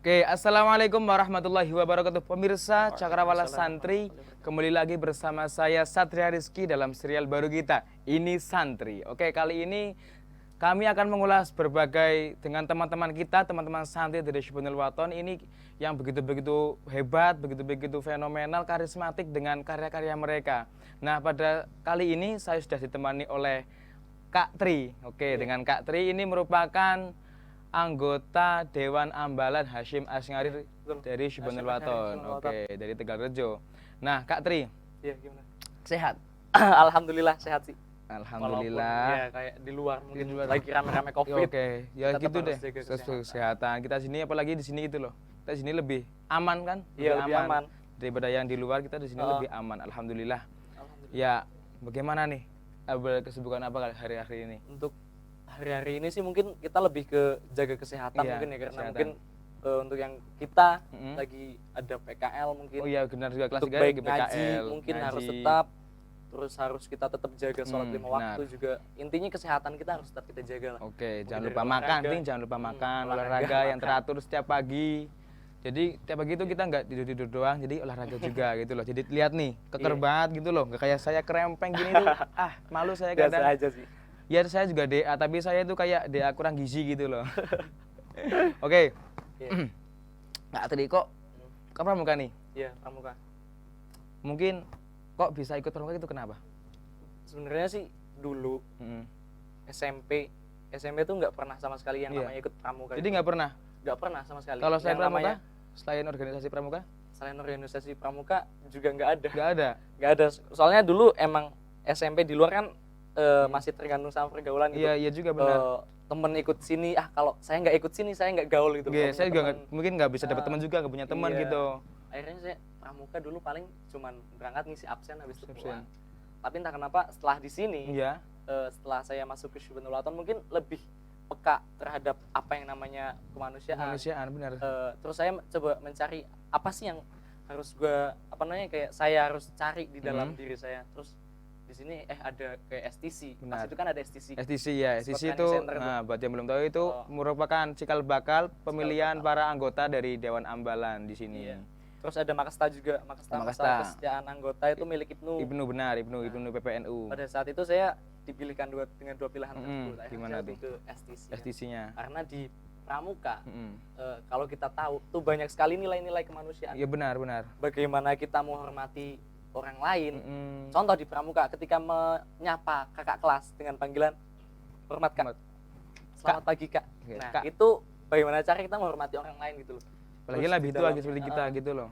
Oke, assalamualaikum warahmatullahi wabarakatuh. Pemirsa Cakrawala Santri, kembali lagi bersama saya Satria Rizky dalam serial baru kita, Ini Santri. Oke, kali ini kami akan mengulas berbagai dengan teman-teman kita, teman-teman santri dari Hizbunil Wathon ini yang begitu-begitu hebat, begitu-begitu fenomenal, karismatik dengan karya-karya mereka. Nah, pada kali ini saya sudah ditemani oleh Kak Tri. Oke, dengan Kak Tri ini merupakan anggota Dewan Ambalan Hasyim Asngari dari Hizbunil Wathon. Oke, dari Tegalrejo. Nah, Kak Tri, Iya, gimana? sehat? Alhamdulillah sehat sih. Alhamdulillah. Walaupun ya kayak di luar mungkin Di luar. lagi rame-rame Ya, Covid. oke, ya Tetap gitu harus deh. jaga Kesehatan. Kita sini apalagi di sini itu loh. Kita di sini lebih aman kan? Iya, lebih aman. Daripada yang di luar, kita di sini lebih aman. Alhamdulillah. Alhamdulillah. Ya, bagaimana nih? Kesibukan apa hari-hari ini? Untuk hari-hari ini sih mungkin kita lebih ke jaga kesehatan Iya, mungkin ya karena kesehatan. mungkin untuk yang kita Mm-mm. lagi ada PKL mungkin. Oh iya, benar juga kelas Untuk 3 baik lagi ngaji PKL. mungkin harus ngaji. tetap, terus harus kita tetap jaga sholat 5 benar. waktu juga. Intinya kesehatan kita harus tetap kita jaga lah. Oke, jangan dari lupa makan, olahraga. Ting. Jangan lupa makan, olahraga, olahraga yang makan. teratur setiap pagi. Jadi tiap pagi itu kita nggak tidur-tidur doang, jadi olahraga juga gitu loh. Jadi lihat nih, keker Iya. banget gitu loh. Nggak kayak saya kerempeng gini tuh. Malu saya Biasa kadang. aja sih. Ya saya juga DA, tapi saya itu kayak DA kurang gizi gitu loh. Oke. Iya. Nggak tadi kok pramuka nih. Iya, pramuka. Mungkin kok bisa ikut pramuka itu kenapa? Sebenarnya sih dulu Mm-mm. SMP tuh nggak pernah sama sekali yang Iya. namanya ikut pramuka. Jadi nggak pernah. Nggak pernah sama sekali. Kalau selain Yang pramuka, namanya selain organisasi pramuka, selain organisasi pramuka juga nggak ada. nggak ada. Nggak ada. Soalnya dulu emang SMP di luar kan masih tergantung sama pergaulan gitu. Iya, iya juga benar. Temen ikut sini, kalau saya nggak ikut sini saya nggak gaul gitu. Oke, Nggak saya punya juga temen. mungkin nggak bisa dapat teman juga, nggak punya teman Iya. gitu. Akhirnya saya pramuka dulu paling cuman berangkat ngisi absen habis itu Absen. pulang. Tapi entah kenapa setelah di sini, Iya. setelah saya masuk ke Hizbunil Wathon mungkin lebih peka terhadap apa yang namanya kemanusiaan. Kemanusiaan benar. Terus saya coba mencari apa sih yang harus kayak saya harus cari di dalam diri saya. Terus di sini ada kayak STC. Pas Benar. itu kan ada STC. STC ya, Sport STC Training itu, Center nah buat yang belum tahu itu Oh. merupakan cikal bakal pemilihan bakal. para anggota dari Dewan Ambalan di sini. Iya. Terus ada Makasta juga, Makasta Makasta. kesejahteraan anggota itu milik Ibnu. Ibnu benar, Ibnu PPNU. Pada saat itu saya dipilihkan dengan dua pilihan Mm-mm. tersebut. Akhirnya Gimana saya lebih tuh? ke STC. STC-nya. Karena di pramuka Mm-mm. kalau kita tahu tuh banyak sekali nilai-nilai kemanusiaan. Iya benar. Bagaimana kita menghormati orang lain. Mm-mm. Contoh di pramuka ketika menyapa kakak kelas dengan panggilan hormat kak. Hormat. Selamat pagi kak. Oke, Nah Kak. itu bagaimana cara kita menghormati orang lain gitu loh. Apalagi Terus lebih di tua dalam- seperti kita gitu loh.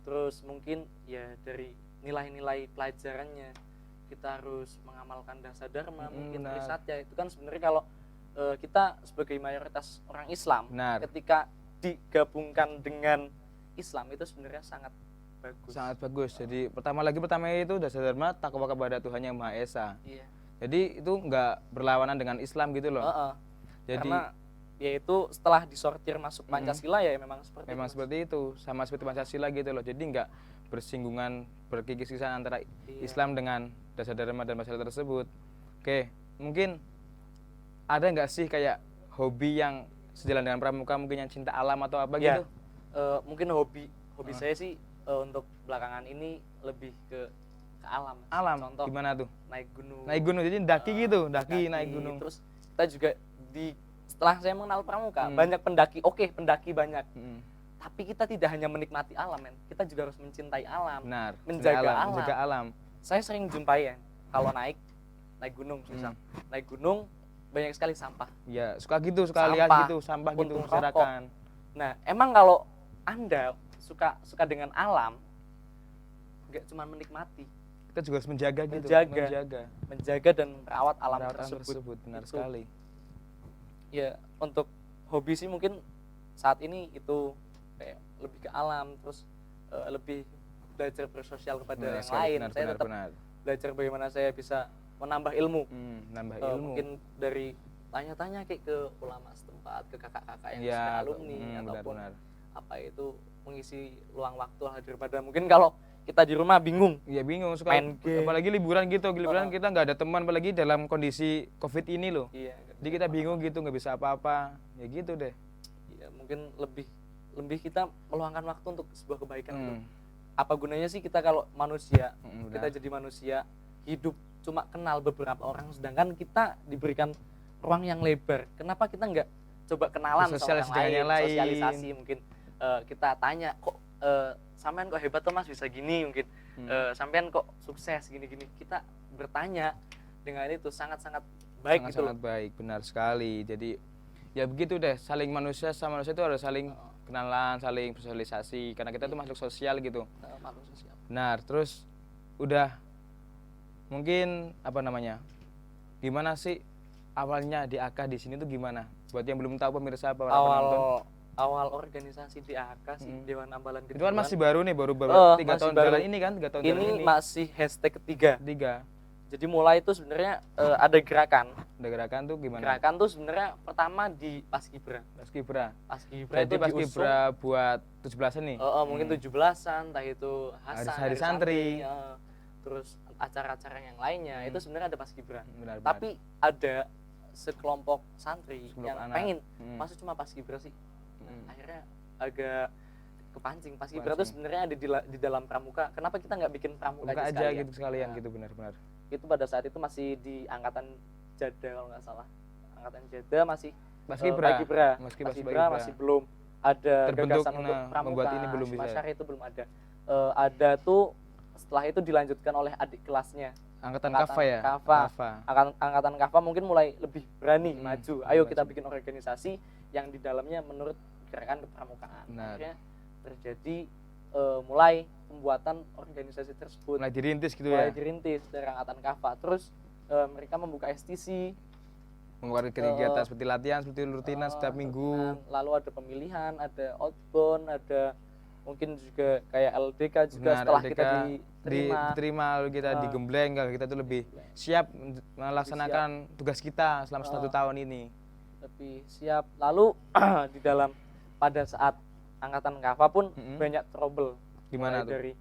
Terus mungkin ya dari nilai-nilai pelajarannya kita harus mengamalkan dasa dharma, mungkin benar. Trisatya itu kan sebenarnya kalau kita sebagai mayoritas orang Islam Benar. ketika digabungkan dengan Islam itu sebenarnya sangat bagus. Sangat bagus. Jadi pertama itu dasar dharma takwa kepada Tuhan Yang Maha Esa. Iya. Jadi itu nggak berlawanan dengan Islam gitu loh. Jadi Karena yaitu setelah disortir masuk Pancasila ya memang seperti memang itu. seperti itu, sama seperti Pancasila gitu loh. Jadi nggak bersinggungan, berkikis-kikisan antara Iya. Islam dengan dasar dharma dan masalah tersebut. Oke, mungkin ada nggak sih kayak hobi yang sejalan dengan pramuka, mungkin yang cinta alam atau apa Ya, gitu? mungkin hobi saya sih untuk belakangan ini lebih ke alam. Alam, Contoh gimana tuh? naik gunung. Naik gunung, jadi daki gitu, daki naik gunung. Terus kita juga setelah saya mengenal pramuka Hmm. banyak pendaki. Oke, pendaki banyak. Mm-mm. Tapi kita tidak hanya menikmati alam, men. Kita juga harus mencintai alam. Benar, Menjaga alam. menjaga alam. Saya sering jumpai ya kalau naik gunung misal. Naik gunung banyak sekali sampah. Ya, suka gitu, suka lihat Sampah, gitu, sampah gitu puntung berserakan. Nah, emang kalau Anda suka dengan alam nggak cuma menikmati, Kita juga harus menjaga gitu, menjaga dan merawat alam merawat tersebut. benar Itu. sekali. Ya, untuk hobi sih mungkin saat ini itu kayak lebih ke alam, terus lebih belajar bersosial kepada Benar yang sekali, lain. Saya benar, tetap benar. belajar bagaimana saya bisa menambah ilmu. Nambah Eh, ilmu. Mungkin dari tanya-tanya kayak ke ulama setempat, ke kakak-kakak yang Ya, sudah alumni ataupun benar. apa itu mengisi luang waktu lah daripada mungkin kalau kita di rumah bingung. Iya bingung suka Main game. apalagi liburan gitu, liburan kita nggak ada teman apalagi dalam kondisi Covid ini loh. Iya. Jadi kita bingung gitu, nggak bisa apa-apa. Ya gitu deh. Iya, mungkin lebih lebih kita meluangkan waktu untuk sebuah kebaikan. Untuk Hmm. apa gunanya sih kita kalau manusia, Udah. kita jadi manusia hidup cuma kenal beberapa orang, sedangkan kita diberikan ruang yang lebar. Kenapa kita nggak coba kenalan sama Bersosialisasi orang dengan lain, yang lain. sosialisasi mungkin kita tanya kok sampean kok hebat tuh mas bisa gini, mungkin sampean kok sukses gini-gini, kita bertanya dengan itu sangat-sangat baik gitu loh. Sangat baik, benar sekali. Jadi ya begitu deh, saling manusia sama manusia itu harus saling kenalan, saling sosialisasi karena kita tuh makhluk sosial gitu. Makhluk sosial. Benar. Terus udah mungkin apa namanya? Gimana sih awalnya di AK di sini tuh gimana? Buat yang belum tahu pemirsa para penonton. awal organisasi di AK sih Dewan Ambalan Itu kan Kedua. masih baru nih, baru Oh, 3 masih tahun baru. jalan ini kan, 3 tahun jalan Ini ini. masih hashtag ketiga. 3. Jadi mulai itu sebenarnya ada gerakan. Ada gerakan tuh gimana? Gerakan tuh sebenarnya pertama di Paskibra. Paskibra. Paskibra Jadi itu Paskibra buat 17-an nih. mungkin 17-an, entah itu Hasan, Hari santri. Terus acara-acara yang lainnya itu sebenarnya ada Paskibra. Benar, Tapi ada sekelompok santri Sekelompok yang anak. pengen masuk cuma Paskibra sih. Akhirnya agak kepancing. Paskibra itu sebenarnya ada di dalam pramuka. Kenapa kita nggak bikin pramuka Buka aja sekalian? gitu sekalian Nah, gitu, benar-benar. itu pada saat itu masih di angkatan Jada kalau nggak salah. Angkatan Jada masih Paskibra. Paskibra masih belum ada Terbentuk, gagasan untuk pramuka. membuat ini belum bisa. Masyarakat itu belum ada. Ada tuh setelah itu dilanjutkan oleh adik kelasnya. Angkatan Kafa ya? Kafa. Angkatan Kafa mungkin mulai lebih berani maju. Ayo kita bikin organisasi yang di dalamnya menurut gerakan kepramukaan. Benar. Akhirnya terjadi mulai pembuatan organisasi tersebut. Mulai dirintis gitu Mulai ya? dirintis dari angkatan Kafa. Terus mereka membuka STC. Mengeluarkan kegiatan seperti latihan, seperti rutinan setiap minggu. Lalu ada pemilihan, ada outbound, ada mungkin juga kayak LDK juga. Benar, setelah LDK kita diterima lalu kita digembleng, kalau kita tuh lebih siap melaksanakan tugas kita selama 1 tahun ini. Lebih siap. Lalu di dalam pada saat angkatan Kafa pun banyak trouble. Gimana Mulai tuh? dari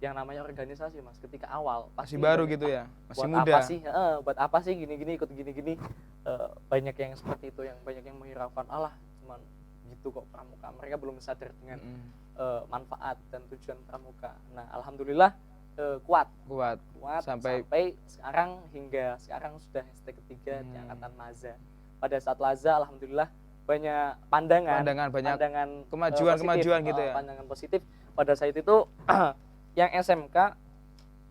yang namanya organisasi mas, ketika awal Masih baru gitu ya? Masih buat muda. apa sih buat apa sih gini-gini, ikut gini-gini. Banyak yang seperti itu, yang banyak yang menghiraukan alah cuman gitu kok pramuka. Mereka belum sadar dengan manfaat dan tujuan pramuka. Nah alhamdulillah kuat sampai sekarang, hingga sekarang sudah hashtag ketiga di angkatan Laza. Pada saat Laza alhamdulillah banyak pandangan banyak kemajuan positif, gitu ya. pandangan positif. Pada saat itu yang SMK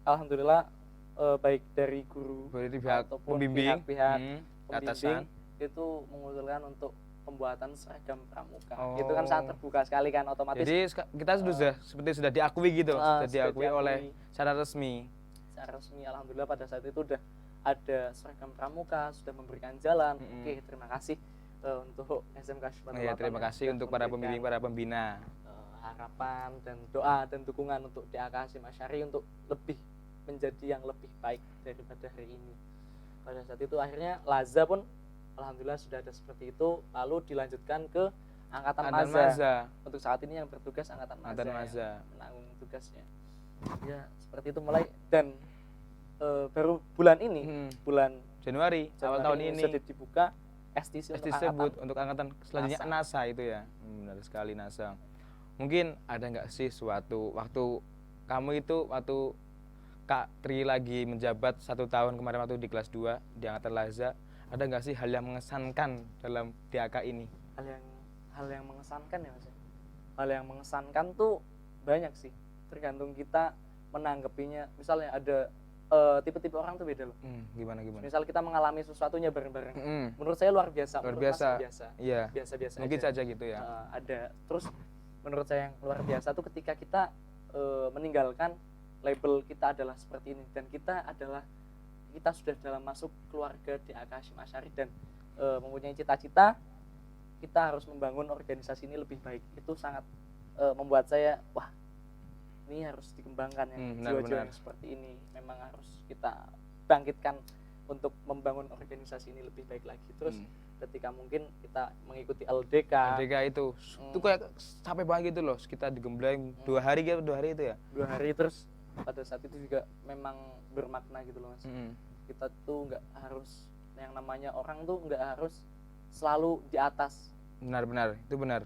alhamdulillah baik dari guru dari pihak ataupun pembimbing, pembimbing atasan itu mengusulkan untuk pembuatan seragam pramuka. Itu kan sangat terbuka sekali kan, otomatis. Jadi kita sudah diakui gitu, sudah diakui oleh secara resmi. Secara resmi alhamdulillah pada saat itu udah ada seragam pramuka, sudah memberikan jalan. Oke, terima kasih untuk SMK Syukur. Ya, terima kasih untuk para pembimbing, para pembina. Harapan dan doa dan dukungan untuk DAK Hasyim Asy'ari untuk lebih menjadi yang lebih baik daripada hari ini. Pada saat itu akhirnya Laza pun alhamdulillah sudah ada seperti itu, lalu dilanjutkan ke angkatan Maza. Untuk saat ini yang bertugas angkatan Maza. Menanggung tugasnya. Ya, seperti itu mulai, dan baru bulan ini, bulan Januari awal tahun ini sudah dibuka STC untuk angkatan selanjutnya NASA itu ya. Benar sekali, NASA. Mungkin ada nggak sih suatu waktu kamu itu, waktu Kak Tri lagi menjabat 1 tahun kemarin waktu di kelas 2 di angkatan Laza, ada nggak sih hal yang mengesankan dalam DAK ini? Hal yang mengesankan ya mas. Hal yang mengesankan tuh banyak sih, tergantung kita menanggapinya. Misalnya ada tipe-tipe orang tuh beda loh. Gimana? Misal kita mengalami sesuatunya bareng-bareng. Menurut saya luar biasa. Iya. Biasa-biasa. Mungkin saja gitu ya. Ada. Terus menurut saya yang luar biasa tuh ketika kita meninggalkan label kita adalah seperti ini, dan kita sudah dalam masuk keluarga DAK Hasyim Asy'ari dan mempunyai cita-cita kita harus membangun organisasi ini lebih baik. Itu sangat membuat saya wah, ini harus dikembangkan yang jiwa-jiwa yang seperti ini. Memang harus kita bangkitkan untuk membangun organisasi ini lebih baik lagi. Terus ketika mungkin kita mengikuti LDK itu kayak capek banget gitu loh, kita digembleng 2 hari itu ya. 2 hari, terus pada saat itu juga memang bermakna gitu loh mas. Kita tuh nggak harus, yang namanya orang tuh nggak harus selalu di atas. Benar, itu benar.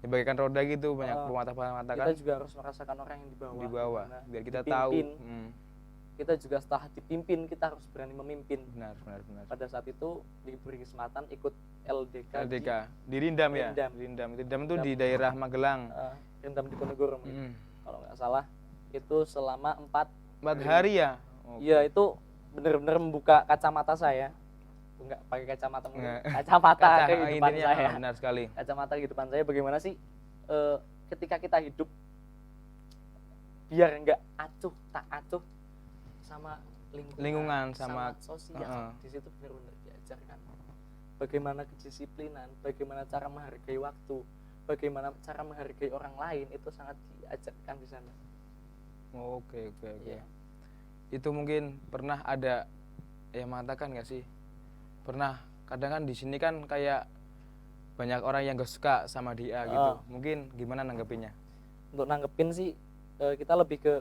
Dibagaikan roda gitu, banyak Uh, pemata-pemata kita kan juga harus merasakan orang yang di bawah, di bawah, gimana biar kita tahu. dipimpin. Kita juga setelah dipimpin kita harus berani memimpin. Benar. Pada saat itu diberi kesempatan ikut LDK, LDK di Rindam ya. Rindam. Rindam itu di daerah Magelang. Rindam di Ponorogo kalau nggak salah. Itu selama 4 hari ya. Iya, itu benar-benar membuka kacamata saya. Enggak pakai kacamata, kacamata kehidupan intinya, saya. benar sekali. Kacamata kehidupan saya bagaimana sih ketika kita hidup biar enggak acuh tak acuh sama lingkungan sama sosial. Di situ benar-benar diajarkan bagaimana kedisiplinan, bagaimana cara menghargai waktu, bagaimana cara menghargai orang lain, itu sangat diajarkan di sana. Oke. Yeah. Itu mungkin pernah ada yang mengatakan nggak sih? Pernah, kadang kan di sini kan kayak banyak orang yang gak suka sama dia gitu. Mungkin gimana nanggepinnya? Untuk nanggepin sih kita lebih ke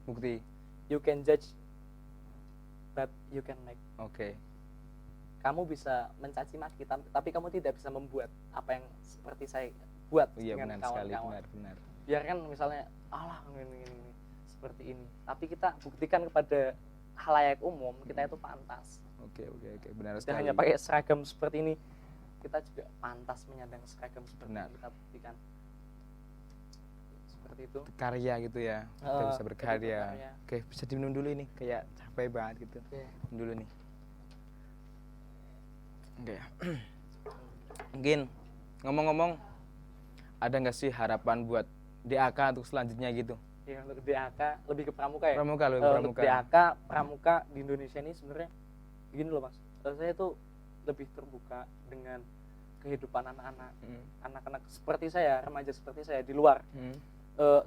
bukti. You can judge but you can make. Oke. Kamu bisa mencaci maki tapi kamu tidak bisa membuat apa yang seperti saya buat dengan kawan-kawan. Benar. Biarkan misalnya alah ini seperti ini, tapi kita buktikan kepada khalayak umum kita itu pantas. Oke, benar Tidak sekali. hanya pakai seragam seperti ini, kita juga pantas menyandang seragam seperti ini, kita buktikan seperti itu. Karya gitu ya, kita bisa berkarya. Oke, bisa diminum dulu ini, kayak capek banget gitu. Dulu nih. Oke. Mungkin ngomong-ngomong, ada nggak sih harapan buat DAK untuk selanjutnya gitu? Ya, untuk DAK lebih ke pramuka ya. Pramuka. Untuk DAK pramuka di Indonesia ini sebenarnya gini loh Mas. Saya tuh lebih terbuka dengan kehidupan anak-anak seperti saya, remaja seperti saya di luar.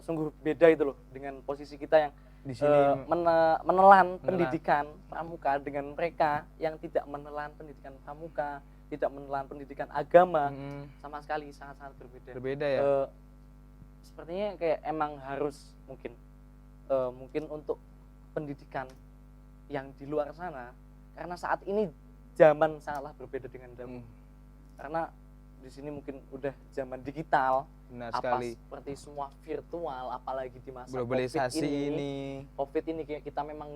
Sungguh beda itu loh dengan posisi kita yang di sini menelan pendidikan pramuka dengan mereka yang tidak menelan pendidikan pramuka, tidak menelan pendidikan agama, sama sekali sangat-sangat berbeda ya. Sepertinya kayak emang harus mungkin untuk pendidikan yang di luar sana, karena saat ini zaman sangatlah berbeda dengan dahulu. Karena di sini mungkin udah zaman digital, seperti semua virtual, apalagi di masa globalisasi COVID ini kayak kita memang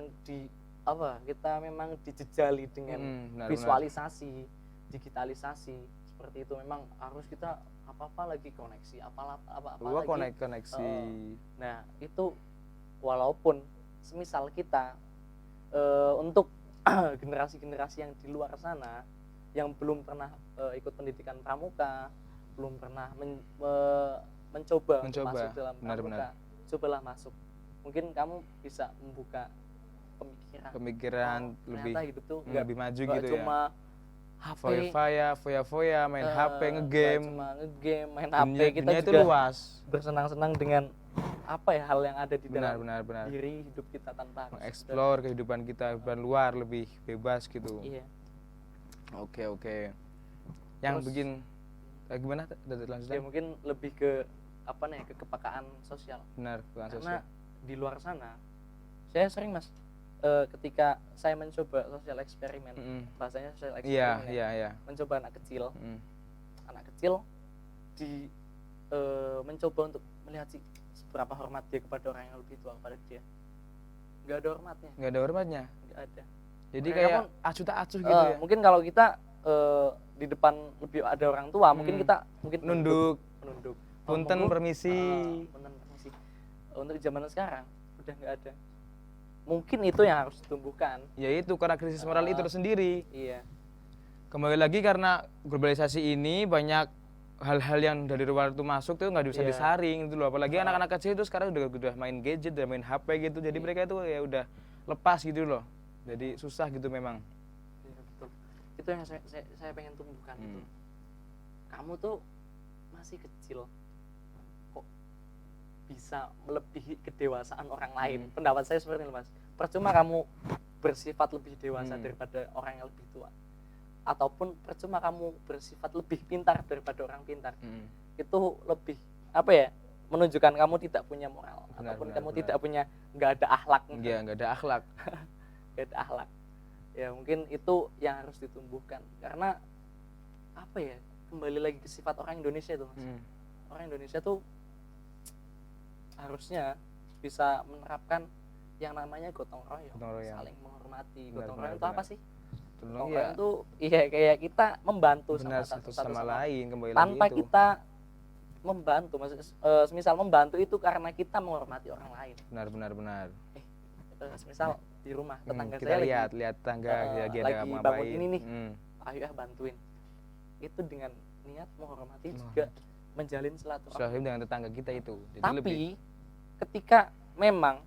dijejali dengan visualisasi, digitalisasi seperti itu. Memang harus kita apa-apa lagi koneksi, apa-apa lagi koneksi. Nah, itu walaupun semisal kita untuk generasi-generasi yang di luar sana yang belum pernah ikut pendidikan pramuka, belum pernah mencoba masuk dalam pramuka, cobalah masuk. Mungkin kamu bisa membuka pemikiran ternyata hidup tuh lebih maju gitu cuma ya. HP, foya-foya, main HP, ngegame, main HP. Kita dunia juga itu luas. Bersenang-senang dengan hal yang ada di dalam benar. diri hidup kita tanpa mengeksplor kehidupan kita kehidupan luar lebih bebas gitu. Iya. Oke. Yang bikin gimana lanjutnya? Ya mungkin lebih ke kepekaan sosial. Benar, karena sosial. Di luar sana saya sering Mas ketika saya mencoba sosial eksperimen, bahasanya sosial eksperimen. Iya. Mencoba anak kecil mencoba untuk melihat seberapa hormat dia kepada orang yang lebih tua kepada dia. Nggak ada hormatnya. Nggak ada. Jadi kayak acuh tak acuh gitu ya. Mungkin kalau kita di depan lebih ada orang tua, mungkin kita nunduk. Punten permisi. Untuk zaman sekarang udah nggak ada. Mungkin itu yang harus ditumbuhkan. Ya itu karena krisis moral itu sendiri. Iya. Kembali lagi karena globalisasi ini banyak hal-hal yang dari luar itu masuk tuh nggak bisa disaring gitu loh. Apalagi anak-anak kecil itu sekarang udah main gadget, udah main HP gitu. Jadi mereka itu ya udah lepas gitu loh. Jadi susah gitu memang. Iya, betul. Itu yang saya pengen tumbuhkan itu. Kamu tuh masih kecil. Kok bisa melebihi kedewasaan orang lain? Pendapat saya seperti itu, Mas. Percuma kamu bersifat lebih dewasa daripada orang yang lebih tua. Ataupun percuma kamu bersifat lebih pintar daripada orang pintar. Itu lebih menunjukkan kamu tidak punya moral, ataupun kamu nggak ada akhlak. Iya, nggak ada akhlak. Nggak ada akhlak. Ya mungkin itu yang harus ditumbuhkan, karena kembali lagi ke sifat orang Indonesia itu, Mas. orang Indonesia tuh harusnya bisa menerapkan yang namanya gotong royong, Gotong royong. saling menghormati. Benar, Gotong benar, royong itu apa benar. sih? Tolong Gotong ya, royong itu iya kayak kita membantu benar, sama satu sama sama lain, kembali tanpa lagi itu. kita membantu, maksudnya semisal membantu itu karena kita menghormati orang lain. Benar, benar, benar. Semisal di rumah tetangga Kita saya lihat lagi tangga lagi ada lagi apa bangun ini nih, Hmm. ayo ya bantuin. Itu dengan niat menghormati Nah. juga menjalin silaturahmi. Silaturahmi dengan tetangga kita itu. Jadi Tapi lebih ketika memang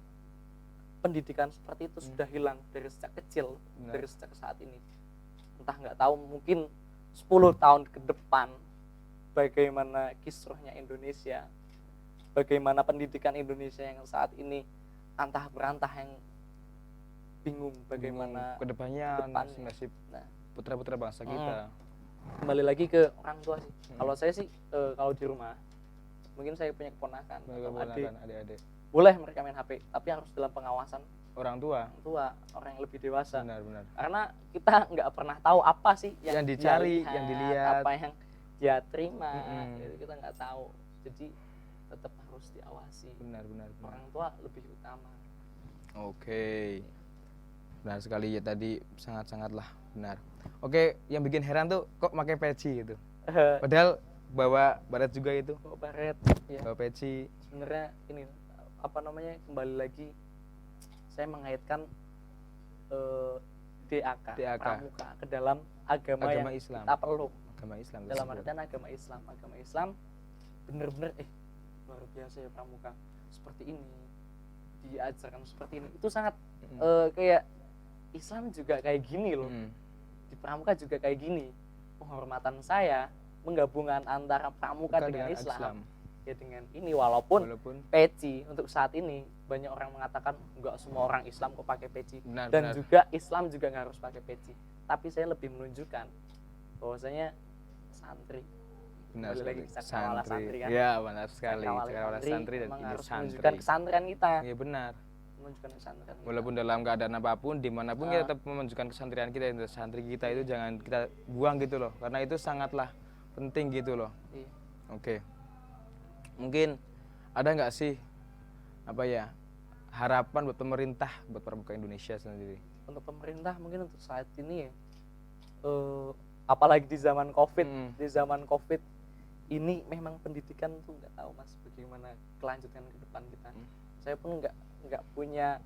pendidikan seperti itu sudah hilang dari sejak kecil, Benar. dari sejak saat ini, entah nggak tahu mungkin 10 tahun ke depan bagaimana kisruhnya Indonesia, bagaimana pendidikan Indonesia yang saat ini antah berantah, yang bingung bagaimana kedepannya kedepannya. nasib Nah, putra-putra bangsa kita. kembali lagi ke orang tua sih. Kalau saya sih kalau di rumah mungkin saya punya keponakan atau adik, Adik-adik. boleh mereka main HP tapi harus dalam pengawasan Orang tua. orang tua, orang yang lebih dewasa. Benar. Karena kita nggak pernah tahu apa sih Yang dia dicari, lihat, yang dilihat. apa yang dia terima, Mm-mm. gitu kita nggak tahu. Jadi tetap harus diawasi. Benar. Orang tua lebih utama. Oke. Benar sekali ya, tadi sangat-sangatlah benar. Oke, yang bikin heran tuh kok pakai peci gitu. Padahal bawa baret juga itu. Bawa baret, ya. Bawa peci. Sebenarnya ini apa namanya, kembali lagi saya mengaitkan DAK, pramuka ke dalam agama yang Islam. kita peluk. Agama Islam. Dalam tersebut. artian agama Islam bener-bener luar biasa ya, pramuka seperti ini, diajarkan seperti ini, itu sangat kayak Islam juga kayak gini loh. Di pramuka juga kayak gini, penghormatan saya, menggabungkan antara pramuka Bukan dengan Islam. Ya dengan ini, Walaupun peci untuk saat ini banyak orang mengatakan enggak semua orang Islam kok pakai peci, benar, dan benar. juga Islam juga nggak harus pakai peci, tapi saya lebih menunjukkan bahwasanya santri, Benar kembali lagi sekali. cakrawala santri kan, Ya, benar sekali. Cakrawala Cakrawala santri dan memang ini harus santri. menunjukkan kesantrian kita, Iya benar. menunjukkan kesantrian kita. Walaupun dalam keadaan apapun, dimanapun kita tetap menunjukkan kesantrian kita, santri kita itu jangan kita buang gitu loh, karena itu sangatlah penting gitu loh. Iya. Oke, mungkin ada nggak sih apa ya harapan buat pemerintah buat pramuka Indonesia sendiri? Untuk pemerintah mungkin untuk saat ini ya, apalagi di zaman COVID, di zaman COVID ini memang pendidikan tuh nggak tahu mas bagaimana kelanjutan ke depan kita. Saya pun nggak punya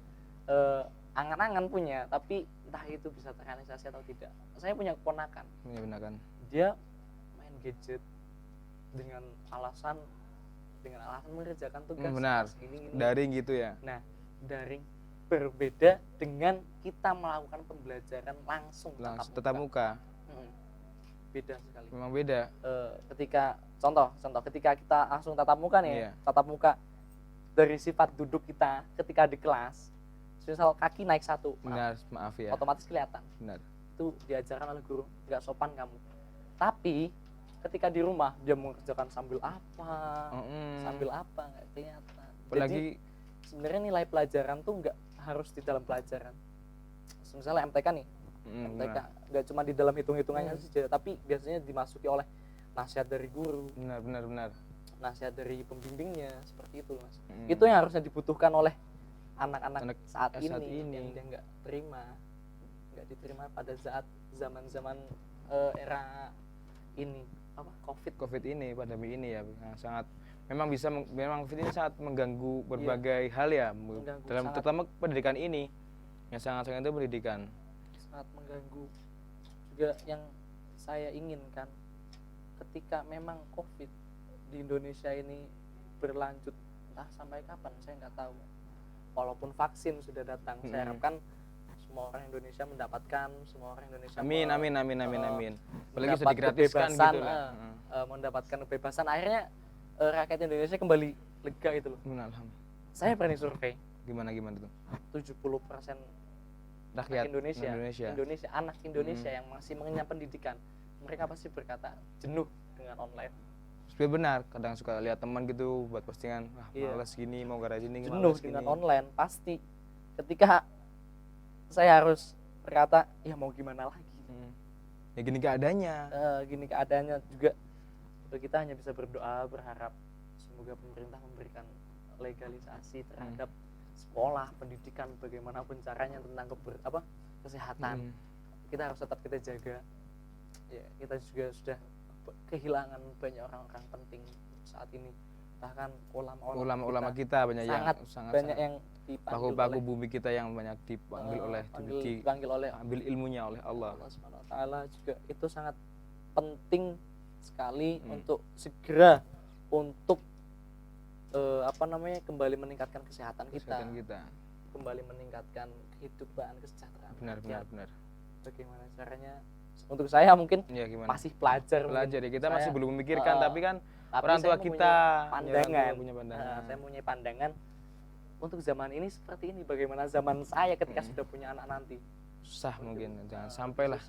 angan-angan punya, tapi entah itu bisa terrealisasi atau tidak. Saya punya keponakan, dia main gadget dengan alasan mengerjakan tugas benar, ini. Daring gitu ya. Nah, daring berbeda dengan kita melakukan pembelajaran langsung tatap muka. Beda sekali. Memang beda. Ketika contoh ketika kita langsung tatap muka nih, tatap muka, dari sifat duduk kita ketika di kelas, misal kaki naik satu, maaf ya, otomatis kelihatan. Benar. Itu diajarkan oleh guru, nggak sopan kamu. Tapi ketika di rumah dia mengerjakan sambil apa nggak kelihatan. Apalagi jadi sebenarnya nilai pelajaran tuh nggak harus di dalam pelajaran. Misalnya MTK nih, MTK nggak cuma di dalam hitung-hitungannya saja, tapi biasanya dimasuki oleh nasihat dari guru, benar, nasihat dari pembimbingnya, seperti itu mas. Itu yang harusnya dibutuhkan oleh anak-anak saat ini yang dia nggak diterima pada saat zaman era ini COVID ini, pandemi ini ya, sangat memang COVID ini sangat mengganggu berbagai hal ya, dalam terutama pendidikan ini yang sangat itu pendidikan sangat mengganggu. Juga yang saya inginkan ketika memang COVID di Indonesia ini berlanjut entah sampai kapan saya nggak tahu, walaupun vaksin sudah datang, saya harapkan semua orang Indonesia mendapatkan, semua orang Indonesia amin. Apalagi sudah digratiskan gitu lah. Mendapatkan kebebasan, akhirnya rakyat Indonesia kembali lega gitu loh. Alhamdulillah. Saya berani survei. Gimana tuh? 70% rakyat Indonesia, anak Indonesia yang masih mengenyam pendidikan, mereka pasti berkata jenuh dengan online. Sebenarnya benar, kadang suka lihat teman gitu buat postingan, malas gini, mau garasi ini, jenuh dengan online pasti. Ketika saya harus berkata, ya mau gimana lagi? Ya gini keadaannya. Gini keadaannya juga kita hanya bisa berdoa, berharap semoga pemerintah memberikan legalisasi terhadap sekolah, pendidikan, bagaimanapun caranya tentang kesehatan. Kita harus tetap kita jaga. Ya, kita juga sudah kehilangan banyak orang-orang penting saat ini. Bahkan ulama-ulama kita banyak banyak yang dipanggil paku-paku bumi kita yang banyak dipanggil dipanggil oleh ambil ilmunya oleh Allah Subhanahu wa taala. Juga itu sangat penting sekali untuk segera untuk kembali meningkatkan kesehatan kita, kembali meningkatkan kehidupan kesejahteraan. Benar. Bagaimana caranya? Untuk saya mungkin ya, masih pelajar ya, kita masih belum memikirkan, tapi orang tua kita punya pandangan. Saya punya pandangan untuk zaman ini seperti ini. Bagaimana zaman saya ketika sudah punya anak nanti? Susah mungkin, jangan sampai lah.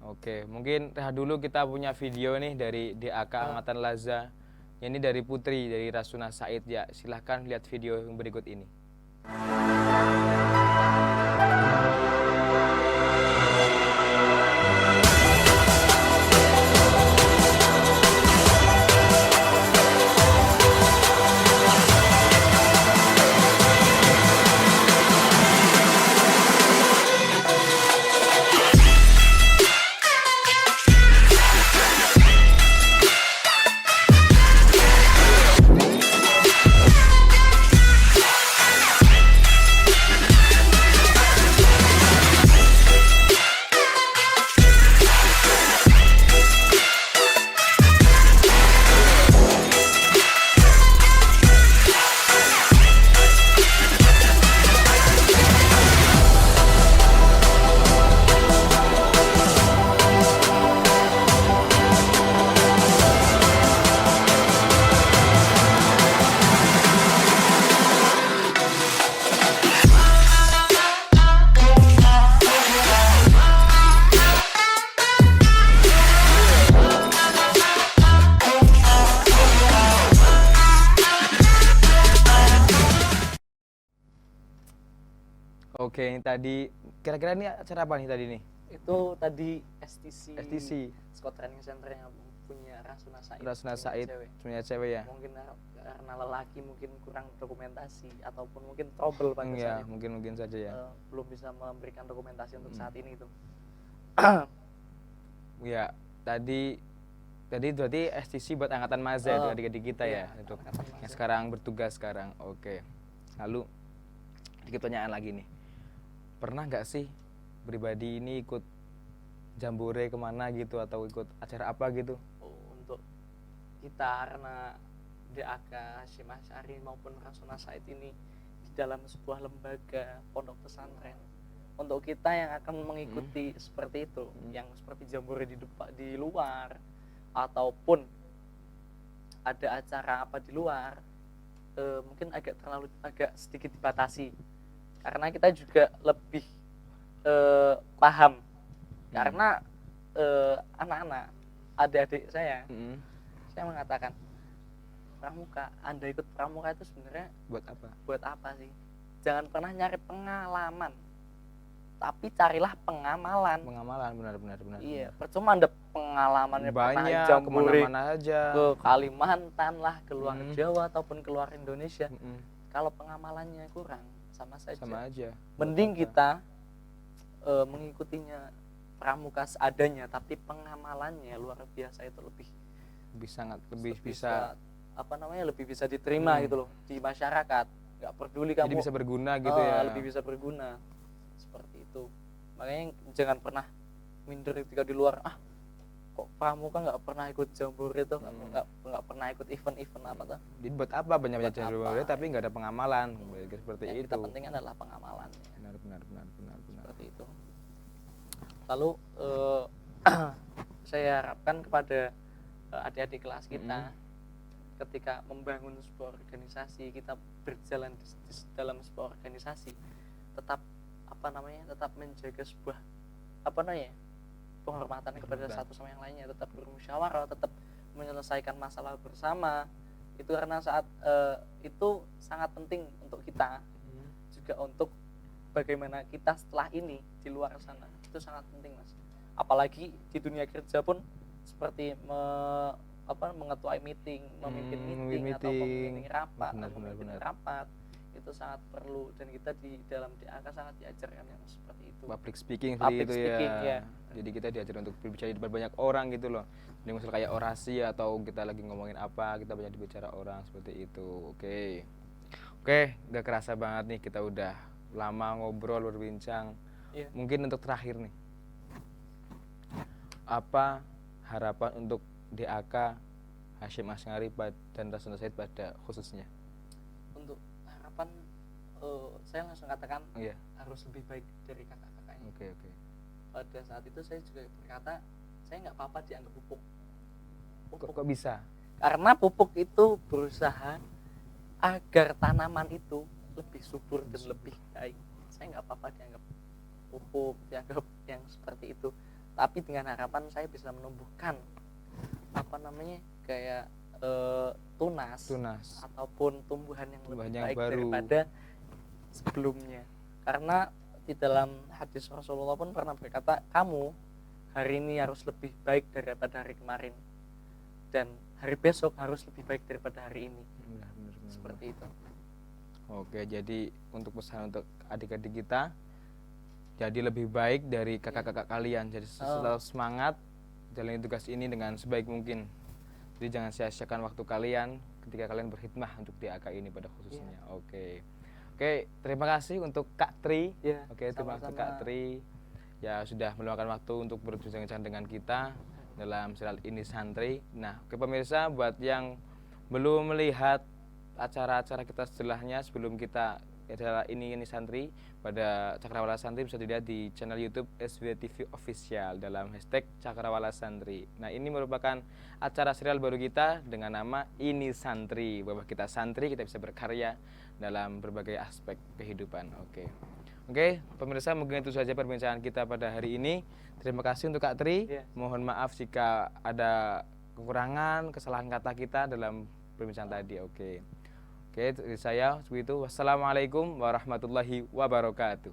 Oke, mungkin rehat dulu, kita punya video nih dari DAK Angkatan Laza. Ini dari Putri, dari Rasuna Said ya. Silahkan lihat video yang berikut ini. Oke, ini tadi kira-kira ini acara apa nih tadi nih? Itu tadi STC Squad Training Center yang punya Rasuna Said punya cewek ya. Mungkin karena lelaki mungkin kurang dokumentasi ataupun mungkin trouble pada saat itu. Mungkin saja ya. Belum bisa memberikan dokumentasi untuk saat ini itu. Ya, tadi berarti STC buat angkatan Maza itu adik-adik kita ya, untuk yang sekarang bertugas sekarang. Oke. Lalu sedikit pertanyaan lagi nih. Pernah nggak sih pribadi ini ikut jambore kemana gitu atau ikut acara apa gitu? Untuk kita karena DAK Hasyim Asy'ari maupun Rasuna Said ini di dalam sebuah lembaga pondok pesantren, untuk kita yang akan mengikuti seperti itu, yang seperti jambore di luar ataupun ada acara apa di luar, mungkin agak sedikit dibatasi karena kita juga lebih paham karena anak-anak adik-adik saya mengatakan, pramuka, Anda ikut pramuka itu sebenarnya buat apa sih? Jangan pernah nyari pengalaman, tapi carilah pengamalan. Benar. Iya, percuma Anda pengalamannya banyak, jambore kemana-mana aja, ke Kalimantan lah, ke luar Jawa ataupun keluar Indonesia. Kalau pengamalannya kurang, sama aja. Mending kita mengikutinya pramuka seadanya, tapi pengamalannya luar biasa, itu lebih bisa lebih bisa diterima gitu loh di masyarakat. Nggak peduli kamu, jadi bisa berguna gitu ya. Lebih bisa berguna seperti itu. Makanya jangan pernah minder ketika di luar, kok pramuka nggak pernah ikut jambore itu, nggak pernah ikut event-event apa tuh. Jadi buat apa banyak jambore tapi nggak ada pengamalan seperti itu. Kita penting adalah pengamalan. Benar. Seperti itu. Lalu saya harapkan kepada adik-adik kelas kita, ketika membangun sebuah organisasi, kita berjalan di dalam sebuah organisasi, tetap tetap menjaga sebuah penghormatan kepada satu sama yang lainnya, tetap bermusyawarah, tetap menyelesaikan masalah bersama. Itu karena saat itu sangat penting untuk kita, juga untuk bagaimana kita setelah ini di luar sana, itu sangat penting, Mas. Apalagi di dunia kerja pun seperti mengetuai meeting, memimpin memimpin meeting, atau meeting. memimpin rapat, Benar, atau memimpin benar. rapat itu sangat perlu, dan kita di dalam DAK sangat diajarkan yang seperti itu. Public speaking seperti Public itu speaking, ya. ya. Jadi kita diajar untuk berbicara di depan banyak orang gitu loh. Jadi misal kayak orasi atau kita lagi ngomongin apa, kita banyak dibicara orang seperti itu. Oke. Oke, gak kerasa banget nih kita udah lama ngobrol berbincang. Iya. Mungkin untuk terakhir nih, apa harapan untuk DAK Hasyim Asy'ari dan Rasul Said pada khususnya? Untuk harapan, saya langsung katakan Iya. harus lebih baik dari kakak-kakaknya. Oke, oke. Pada saat itu saya juga berkata, saya nggak apa-apa dianggap pupuk. Kok bisa? Karena pupuk itu berusaha agar tanaman itu lebih subur dan lebih baik. Saya nggak apa-apa dianggap pupuk, dianggap yang seperti itu. Tapi dengan harapan saya bisa menumbuhkan kayak tunas ataupun tumbuhan yang lebih baik baru daripada sebelumnya. Karena di dalam hadis Rasulullah pun pernah berkata, kamu hari ini harus lebih baik daripada hari kemarin, dan hari besok harus lebih baik daripada hari ini. Benar. Seperti itu. Oke, jadi untuk pesan untuk adik-adik kita, jadi lebih baik dari kakak-kakak kalian. Jadi selalu semangat jalani tugas ini dengan sebaik mungkin. Jadi jangan sia-siakan waktu kalian ketika kalian berkhidmah untuk DAK ini pada khususnya. Oke, terima kasih untuk Kak Tri. Oke, terima kasih Kak Tri ya sudah meluangkan waktu untuk berbincang-bincang dengan kita dalam serial Ini Santri. Nah, oke pemirsa, buat yang belum melihat acara-acara kita setelahnya sebelum kita adalah ini Santri pada Cakrawala Santri, bisa dilihat di channel YouTube SWTV Official dalam hashtag Cakrawala Santri. Nah, ini merupakan acara serial baru kita dengan nama Ini Santri, bahwa kita santri kita bisa berkarya dalam berbagai aspek kehidupan. Oke, pemirsa, mungkin itu saja perbincangan kita pada hari ini. Terima kasih untuk Kak Tri. Mohon maaf jika ada kekurangan, kesalahan kata kita dalam perbincangan tadi. Oke, dari saya seperti itu. Wassalamualaikum warahmatullahi wabarakatuh.